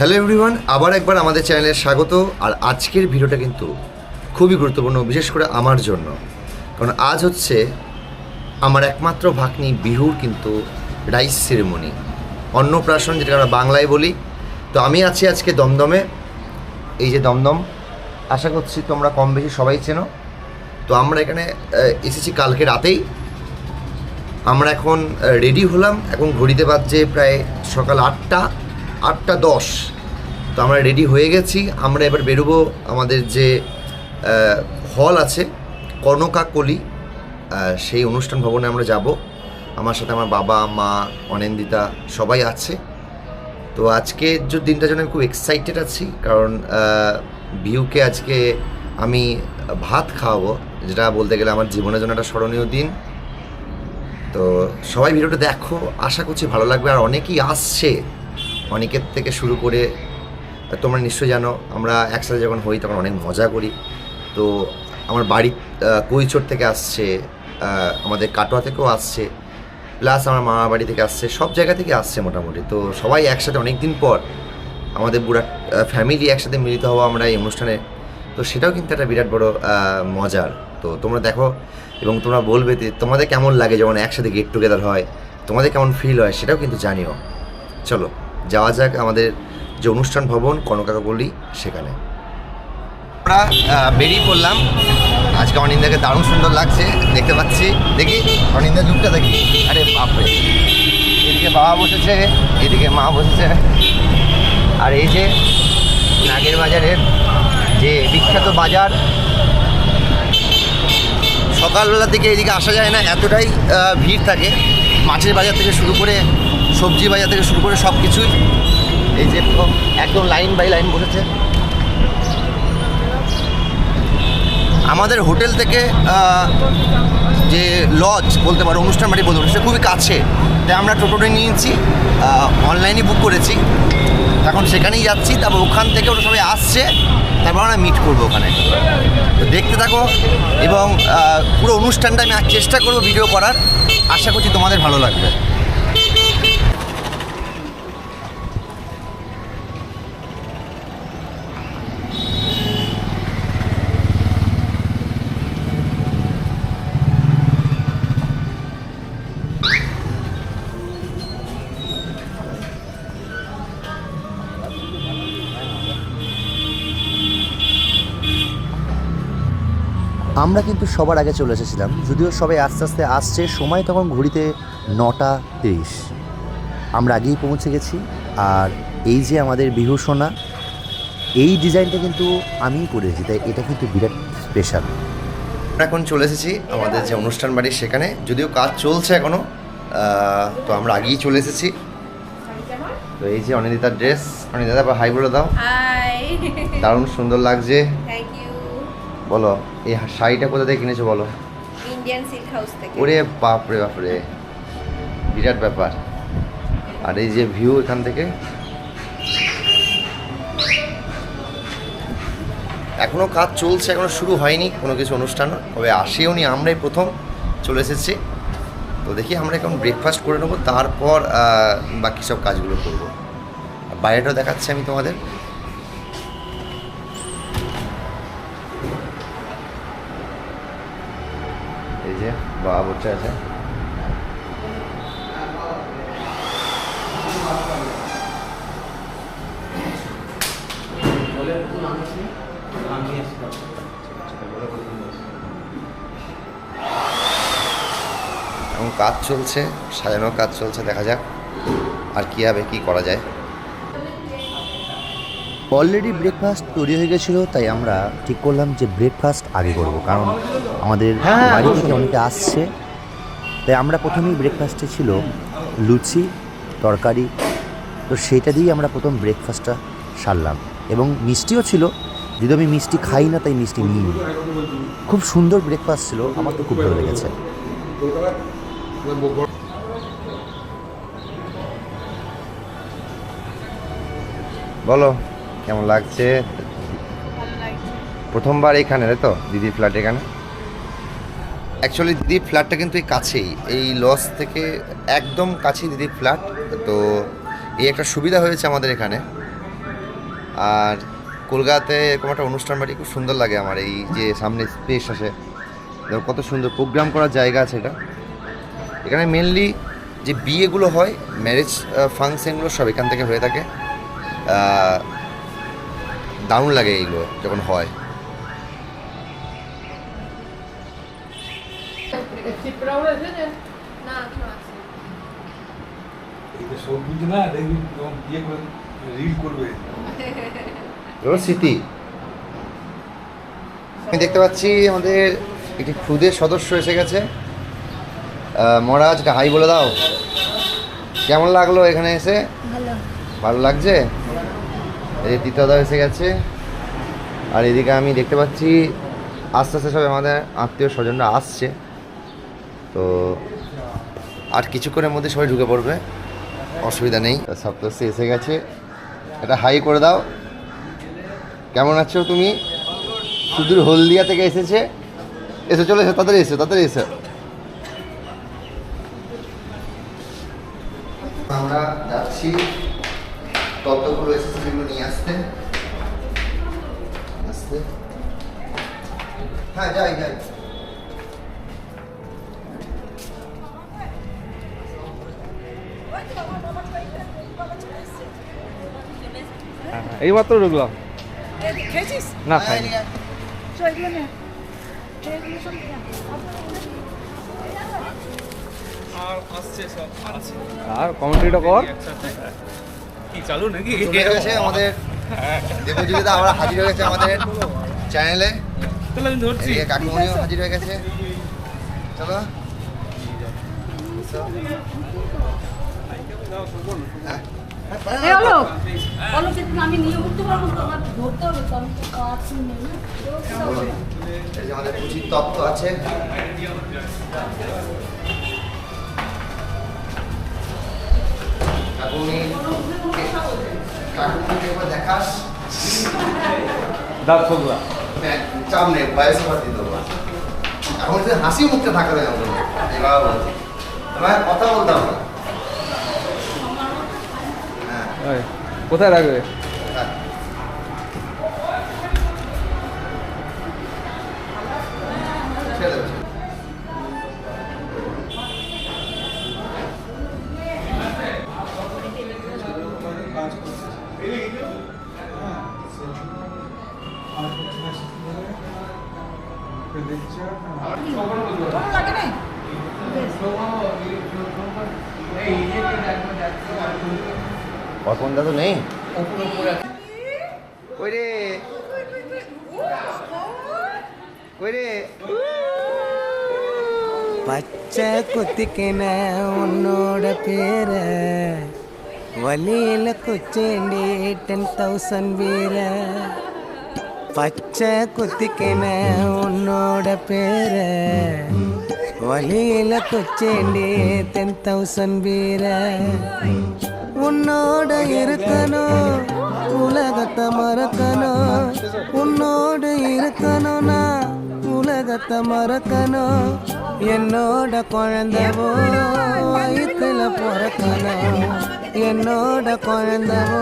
Hello everyone, আবার একবার আমাদের চ্যানেলে স্বাগত। আর আজকের ভিডিওটা কিন্তু খুবই গুরুত্বপূর্ণ, বিশেষ করে আমার জন্য, কারণ আজ হচ্ছে আমার একমাত্র ভাগ্নি বিহুর কিন্তু রাইস সেরেমনি, অন্নপ্রাশন, যেটা আমরা বাংলায় বলি। তো আমি আছি আজকে দমদমে। এই যে দমদম, আশা করছি তোমরা কম বেশি সবাই চেনো। তো আমরা এখানে এসেছি কালকে রাতেই। আমরা এখন রেডি হলাম, এখন ঘড়িতে বাজছে প্রায় সকাল 8টা 10। তো আমরা রেডি হয়ে গেছি। আমরা এবার বেরোবো আমাদের যে হল আছে কনকাকলি, সেই অনুষ্ঠান ভবনে আমরা যাব। আমার সাথে আমার বাবা মা অনিন্দিতা সবাই আছে। তো আজকে যে দিনটার জন্য আমি খুব এক্সাইটেড আছি, কারণ বিহুকে আজকে আমি ভাত খাওয়াবো, যেটা বলতে গেলে আমার জীবনের জন্য একটা স্মরণীয় দিন। তো সবাই ভিডিওটা দেখো, আশা করছি ভালো লাগবে। আর অনেকেই আসছে, অনেকের থেকে শুরু করে তোমরা নিশ্চয়ই জানো, আমরা একসাথে যখন হই তখন অনেক মজা করি। তো আমার বাড়ি কৈচোর থেকে আসছে, আমাদের কাটোয়া থেকেও আসছে, প্লাস আমার মামা বাড়ি থেকে আসছে, সব জায়গা থেকে আসছে মোটামুটি। তো সবাই একসাথে অনেক দিন পর আমাদের পুরা ফ্যামিলি একসাথে মিলিত হওয়া আমরা এই অনুষ্ঠানে। তো সেটাও কিন্তু একটা বিরাট বড় মজার। তো তোমরা দেখো এবং তোমরা বলবে তোমাদের কেমন লাগে যখন একসাথে গেট টুগেদার হয়, তোমাদের কেমন ফিল হয় সেটাও কিন্তু জানিও। চলো যাওয়া যাক আমাদের যে অনুষ্ঠান ভবন কনকাকলি, সেখানে আমরা বেরিয়ে পড়লাম। আজকে অনিন্দাকে দারুণ সুন্দর লাগছে, দেখতে পাচ্ছি। দেখি অনিন্দার লুকটা দেখি। আরে বাপরে, এদিকে বাবা বসেছে, এদিকে মা বসেছে। আর এই যে নাগের বাজারের যে বিখ্যাত বাজার, সকালবেলা থেকে এদিকে আসা যায় না, এতটাই ভিড় থাকে। মাছের বাজার থেকে শুরু করে সবজি বাজার থেকে শুরু করে সব কিছুই এই যে একদম লাইন বাই লাইন বসেছে। আমাদের হোটেল থেকে যে লজ বলতে পারো, অনুষ্ঠান বাড়ি বলতে পারো, সেটা খুবই কাছে। তাই আমরা টোটোটা নিয়েছি, অনলাইনে বুক করেছি, এখন সেখানেই যাচ্ছি। তারপর ওখান থেকে ওরা সবাই আসছে, তারপর আমরা মিট করবো ওখানে। তো দেখতে থাকো এবং পুরো অনুষ্ঠানটা আমি চেষ্টা করবো ভিডিও করার। আশা করছি তোমাদের ভালো লাগবে। আমরা কিন্তু সবার আগে চলে এসেছিলাম, যদিও সবাই আস্তে আস্তে আসছে। সময় তখন ঘড়িতে 9টা 30। আমরা আগেই পৌঁছে গেছি। আর এই যে আমাদের বিহু সোনা, এই ডিজাইনটা কিন্তু আমিই করেছি, তাই এটা কিন্তু বিরাট স্পেশাল। আমরা এখন চলে এসেছি আমাদের যে অনুষ্ঠান বাড়ি সেখানে, যদিও কাজ চলছে এখনও। তো আমরা আগেই চলে এসেছি। তো এই যে অনিন্দিতার ড্রেস, অনিন্দিতা হাই বলে দাও। হাই, দারুণ সুন্দর লাগছে। Thank you. বলো এই শাড়িটা কোথা থেকে কিনেছো বলো? ইন্ডিয়ান সিল্ক হাউস থেকে। ওরে বাপরে বাপরে, বিরাট ব্যাপার। আর এই যে ভিউ এখান থেকে, এখনও কাজ চলছে, এখনও শুরু হয়নি কোনো কিছু অনুষ্ঠান। তবে আসেও নি, আমরাই প্রথম চলে এসেছি। তো দেখি আমরা এখন ব্রেকফাস্ট করে নেবো, তারপর বাকি সব কাজগুলো করবো। বাইরেটাও দেখাচ্ছি আমি তোমাদের। এই যে বাবা বসে আছে। এখন কাজ চলছে, সাজানোর কাজ চলছে, দেখা যাক আর কী হবে, কী করা যায়। অলরেডি ব্রেকফাস্ট তৈরি হয়ে গেছিলো, তাই আমরা ঠিক করলাম যে ব্রেকফাস্ট আগে করব, কারণ আমাদের বাড়ি থেকে অনেকে আসছে। তাই আমরা প্রথমেই ব্রেকফাস্টে ছিল লুচি তরকারি, তো সেইটা দিয়েই আমরা প্রথম ব্রেকফাস্টটা সারলাম। এবং মিষ্টিও ছিল, যদি আমি মিষ্টি খাই না তাই মিষ্টি নিই। খুব সুন্দর ব্রেকফাস্ট ছিল, আমার তো খুব ভালো লেগেছে। বলো কেমন লাগছে? প্রথমবার এখানে, তাই তো দিদির ফ্ল্যাট এখানে? অ্যাকচুয়ালি দিদির ফ্ল্যাটটা কিন্তু এই কাছেই, এই লজ থেকে একদম কাছেই দিদির ফ্ল্যাট। তো এই একটা সুবিধা হয়েছে আমাদের এখানে। আর কলকাতাতে এরকম একটা অনুষ্ঠান বাড়ি খুব সুন্দর লাগে আমার, এই যে সামনে স্পেস আছে, দেখো কত সুন্দর প্রোগ্রাম করার জায়গা আছে এটা। এখানে মেনলি যে বিয়েগুলো হয়, ম্যারেজ ফাংশনগুলো সব এখান থেকে হয়ে থাকে। দারুণ লাগে এইগুলো যখন হয়। না এখনো আছে। সব বুঝে না দেখবি যখন বিয়ে করে রিল করবে। এগুলো স্মৃতি। আমি দেখতে পাচ্ছি আমাদের একটি খুদের সদস্য এসে গেছে। মহারাজ, একটা হাই বলে দাও। কেমন লাগলো এখানে এসে? ভালো লাগছে। এই তিতাদা এসে গেছে। আর এদিকে আমি দেখতে পাচ্ছি আস্তে আস্তে সব আমাদের আত্মীয় স্বজনরা আসছে। তো আর কিছুক্ষণের মধ্যে সবাই ঢুকে পড়বে, অসুবিধা নেই। সপ্তর্ষি এসে গেছে, একটা হাই করে দাও। কেমন আছো তুমি? সুদূর হলদিয়া থেকে এসেছে। এসে চলে এসো, তাড়াতাড়ি এসো, তাড়াতাড়ি এসো। আমরা যাচ্ছি তত্ত্বগুলো এসেছে সেগুলো নিয়ে আসতে। হ্যাঁ, যাই। এই মাত্র ঢুকলাম। না খাই আর কমেন্ট্রিটা কর। কি চালু নাকি? চলে গেছে আমাদের দেবজিৎদা, আবার হাজির হয়ে গেছে আমাদের চ্যানেলে। তাহলে আমি ধরছি। এদিকে কাকিমণিও হাজির হয়ে গেছে। চলো। হ্যাঁ, আমি নিয়ে উঠতে পারবো তো, আমার ধরতে হবে তো, আমি তো পারছি না। এই যে আমাদের উচিত তত্ত্ব আছে। কাকুমণিকে একবার দেখাস। দাঁত খোলা। চাপ নেই, বয়সে ভর দিতে দেবো। এখন যে হাসি মুখটা থাকবে না, এবার বলছি তোমার কথা বলতে হবে। ওই, কোথায় রাখবে? হ্যাঁ। ছেড়ে দেবে। অর্পণ দা তো নেই। কই রে? பச்சை குத்திக்கின உன்னோட பேர வழியில குச்சேண்டி 10,000 வீர பச்சை குத்திக்கின உன்னோட பேர வழியில குச்சேண்டி 10,000 வீர உன்னோட இருக்கணும் உலகத்தை மறக்கணும் உன்னோடு இருக்கணும்னா உலகத்தை மறக்கணும் என்னோட குழந்தவோ வயிற்றுல பிறக்கணும் என்னோட குழந்தவோ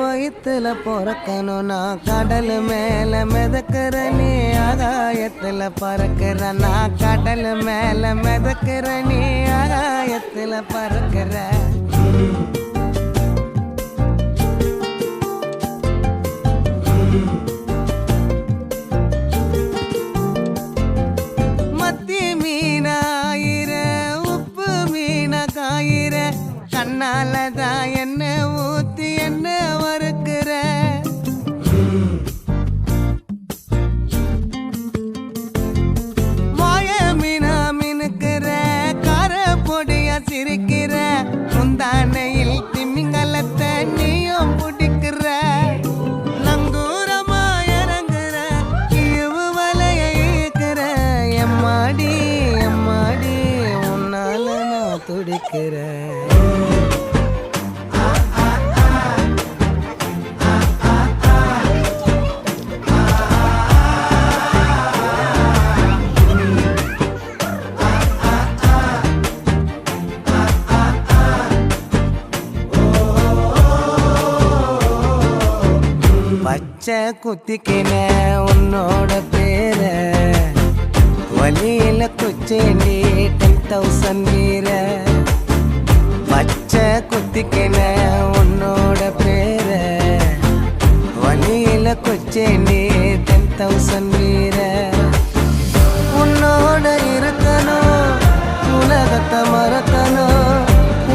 வயிற்றுல பிறக்கணும் நான் கடல் மேல மிதக்கிற நீ ஆகாயத்தில் பறக்கிற நான் கடல் மேல மிதக்கிற நீ ஆகாயத்தில் பறக்கிற கண்ணாலதான் என்ன ஊத்தி என்ன வறுக்கிற வாய மீனா மினுக்கிற கார பொடியா சிரிக்கிற பச்சை குத்திக்கின உன்னோட பேர வலியில குச்சேண்டி 10,000 வீர பச்சை குத்திக்கின உன்னோட பேர வலியில குச்சேண்டி 10,000 வீர உன்னோட இருக்கணும் உலகத்தை மறக்கணும்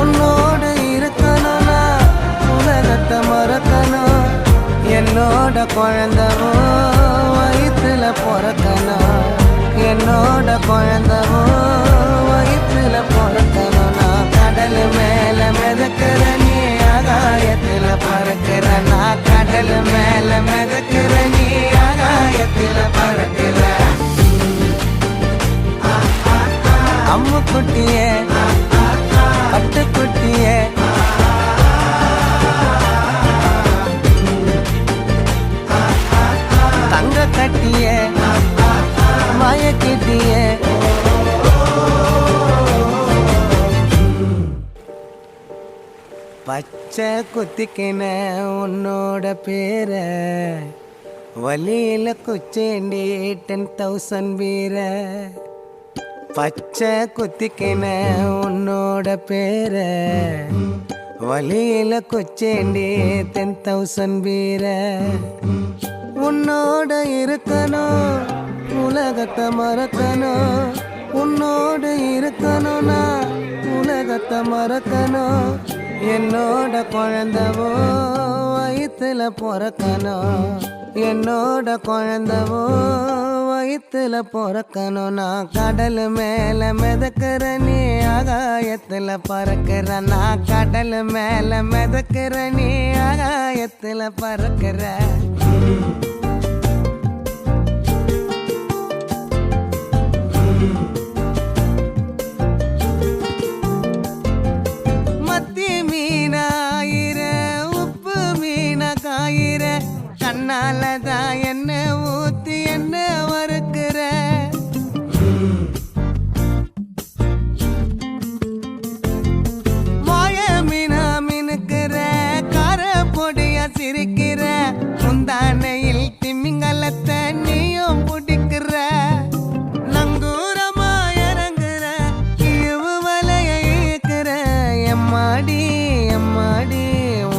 உன்னோடு இருக்கணும்னா உலகத்தை மறக்கணும் என்னோட குழந்தவோ வயிற்றுல பிறக்கணும் என்னோட குழந்தவோ வயிற்றுல பிறக்கணும் நான் கடல் மேல மிதக்கிற நீ ஆகாயத்துல பறக்கிற நான் கடல் மேல மிதக்கிற நீ ஆகாயத்துல பறக்கிற அம்மு குட்டியே பட்டுக்குட்டியே தங்க கட்டியே மயக்கிட்டியே பச்சை குத்திக்கின உன்னோட பேர வலியில குச்சேண்டி 10,000 வீர பச்சை குத்திக்கின உன்னோட பேர வலியில குச்சேண்டி 10,000 வீர உன்னோட இருக்கணும் உலகத்தை மறக்கணும் உன்னோடு இருக்கணும்னா உலகத்தை மறக்கணும் என்னோட குழந்தவோ வயிற்றுல பிறக்கணும் என்னோட குழந்தவோ வயிற்றுல பிறக்கணும் நான் கடல் மேல மிதக்கிற நீ ஆகாயத்துல பறக்கிற நான் கடல் மேல மிதக்கிற நீ ஆகாயத்துல பறக்கிற மத்தி மீனாயிர உப்பு மீன காயிர கண்ணாலதான் என்ன ஊத்தி என்ன வறுக்கிற மாய மீனா மினுக்கிற கார பொடிய சிரிக்கிற முந்தானையில் திமிங்கலத்தை நீயும் பிடிக்கிற நங்கூரமா இறங்குற இழுவு வலைய இழுக்கிற எம்மாடி எம்மாடி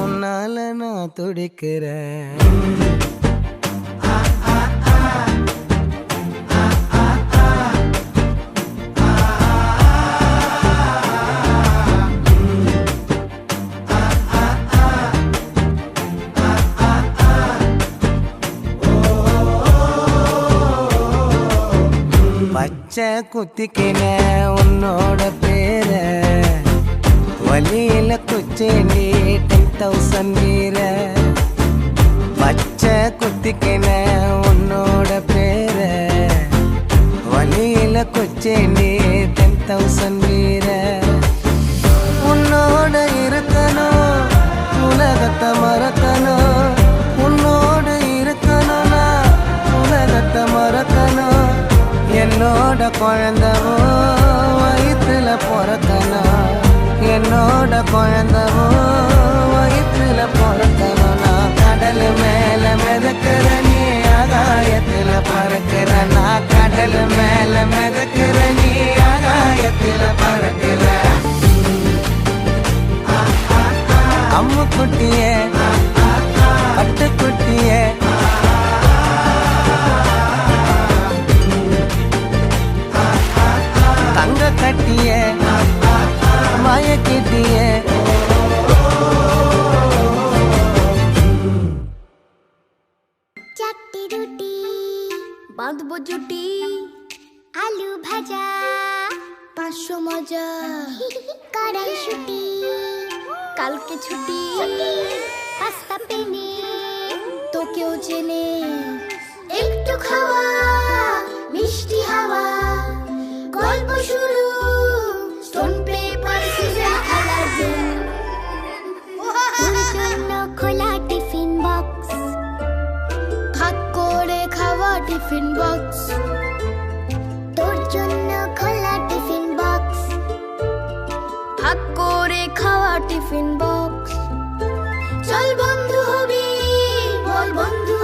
உன்னால நான் துடிக்கிறேன் பச்சை குத்திக்கின உன்னோட பேர வலியில குச்சேண்டி 10,000 வீர பச்சை குத்திக்கின உன்னோட பேர வலியில குச்சேண்டி 10,000 வீர உன்னோட இருக்கணும் உலகத்தை மறக்கணும் உன்னோடு இருக்கணும்னா உலகத்தை மறக்கணும் என்னோட குழந்தவோ வயிற்றுல பிறக்கணும் என்னோட குழந்தவோ வயிற்றுல பிறக்கணும் நான் கடல் மேல மிதக்கிற நீ ஆகாயத்துல பறக்கிற நான் கடல் மேல மிதக்கிற நீ ஆகாயத்துல பறக்கிற அம்மு குட்டியே பட்டுக்குட்டியே தங்க கட்டியே மயக்கிட்டியே চারটি রুটি বাঁধবো জুটি আলু ভাজা 500 মজা কড়াই শুটি কালকে ছুটি পাস্তা পেনে তোকেও চেনে একটু খাওয়া মিষ্টি হাওয়া গল্প শুরু স্টোন পেপার সিজার অ্যালার্জেন তোর জন্য খোলা টিফিন বক্স ভাগ করে খাওয়া টিফিন বক্স তোর জন্য খোলা টিফিন বক্স ভাগ করে খাওয়া টিফিন বক্স চল বন্ধু হবি বল বন্ধু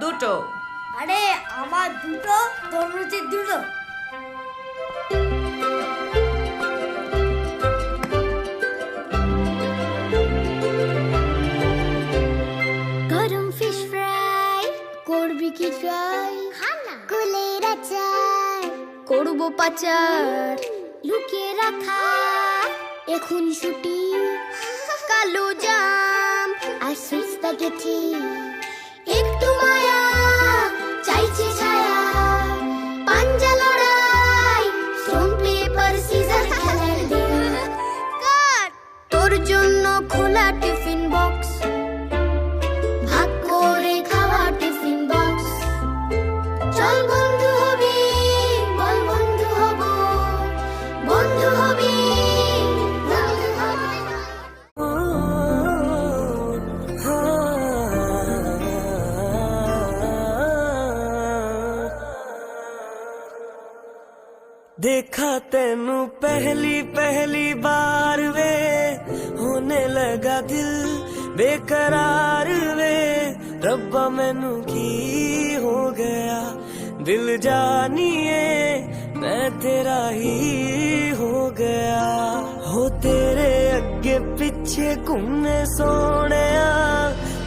দুটো। আরে আমার দুটো, তোর হচ্ছে দুটো। গরম ফিশ ফ্রাই করবি কি ট্রাই? কুলের আচার করবো পাচার, লুকিয়ে রাখা এখন ছুটি, কালো জাম আর সুইট স্প্যাগেটি, একটু মায়া চাইছে ছায়া, পাঞ্জা লড়াই স্টোন পেপার সিজার খেলার দিন, কাট তোর জন্য খোলা টিফিন বক্স, ভাগ করে খাওয়া টিফিন বক্স, চল বন্ধু হবি, বল বন্ধু হব, বন্ধু হবি, বন্ধু হবি। देखा तेनू पहली पहली बार वे, होने लगा दिल बेकरार वे, रब्बा मैनू की हो गया, दिल जानिए मैं तेरा ही हो गया, हो तेरे अगे पीछे घूमे सोने,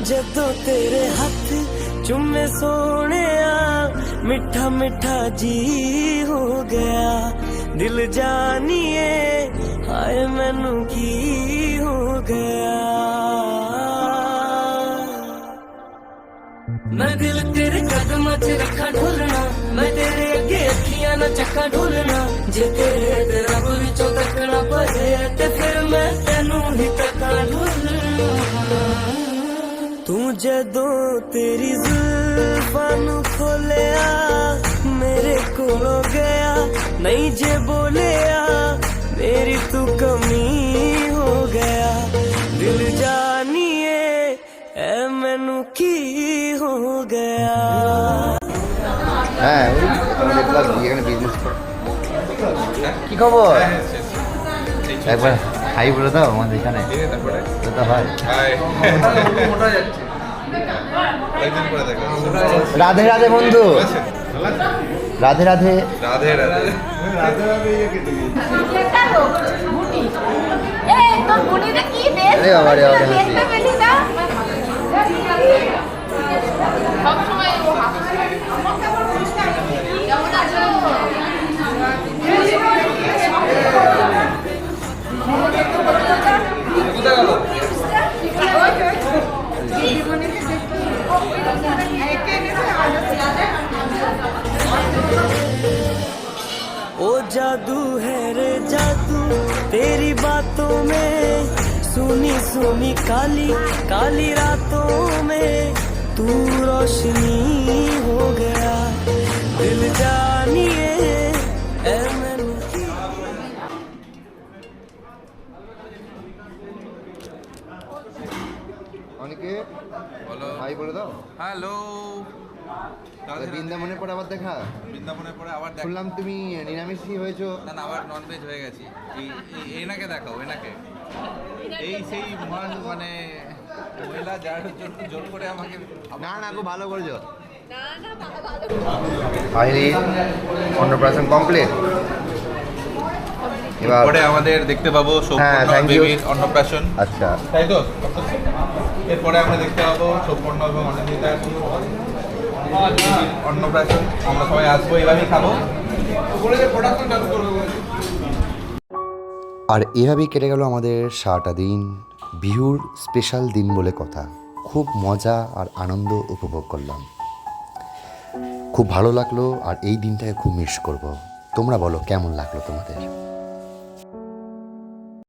जदों तेरे हाथ चुमे सोने, मिठा मिठा जी हो गया, दिल जानिए हाय मैनू की हो गया, मैं दिल तेरे कदम च रखा ढोलना, मैं तेरे अगे अखियां न चक्का ढोलना, जे तेरे तेरा विचों तकना पए ते फिर मैं तेनू ही तक्का ढोलना, तू जदों तेरी जुल्फां नू खोलिया मेरे कोलों गया, नहीं जे बोलिया मेरी तू कमी हो गया, दिल जानिए ऐ मैनू की हो गया। হ্যাঁ ওই আমরা দেখলাম এখানে বিজনেস কি খবর একবার হাই বলে দাও আমাদের এখানে তো হয়। রাধে রাধে বন্ধু, রাধে রাধে রাধে রাধে। এই তোর বুনিটা কি বেশ আরে বাবা রে বাবা, দেখতে পেলি না সব সময় ও হাসে। কেমন আছো? কোথায় গেল? ओ जादू है रे जादू तेरी बातों में, सुनी सुनी काली काली रातों में तू रोशनी हो गया, दिल जानिए ऐ मैनू की। অনেকে বলো। হাই বলে দাও। হ্যালো। তাহলে বৃন্দাবনের পর আবার দেখা, বৃন্দাবনের পরে আবার দেখ। শুনলাম তুমি নিরামিষই হয়েছো। না না, আবার ননভেজ হয়ে গেছি। এনাকে দেখাও, এনাকে। এই সেই মহান মানে মহিলা যার জন্য জোর করে আমাকে। না না খুব ভালো করেছো। না না ভালো ফাইনালি অন্নপ্রাশন কমপ্লিট। এবার পরে আমাদের দেখতে পাবো হ্যাঁ, সম্পূর্ণ thank you. বেবির অন্নপ্রাশন। আচ্ছা তাই তো? এরপরে আমরা দেখতে পাবো সম্পূর্ণ এবং অনিন্দিতার অন্নপ্রাশন। আমরা সবাই আসবো, এভাবেই খাবো। আর এভাবেই কেটে গেল আমাদের সারাটা দিন। বিহুর স্পেশাল দিন বলে কথা, খুব মজা আর আনন্দ উপভোগ করলাম, খুব ভালো লাগলো। আর এই দিনটাকে খুব মিস করব। তোমরা বলো কেমন লাগলো তোমাদের?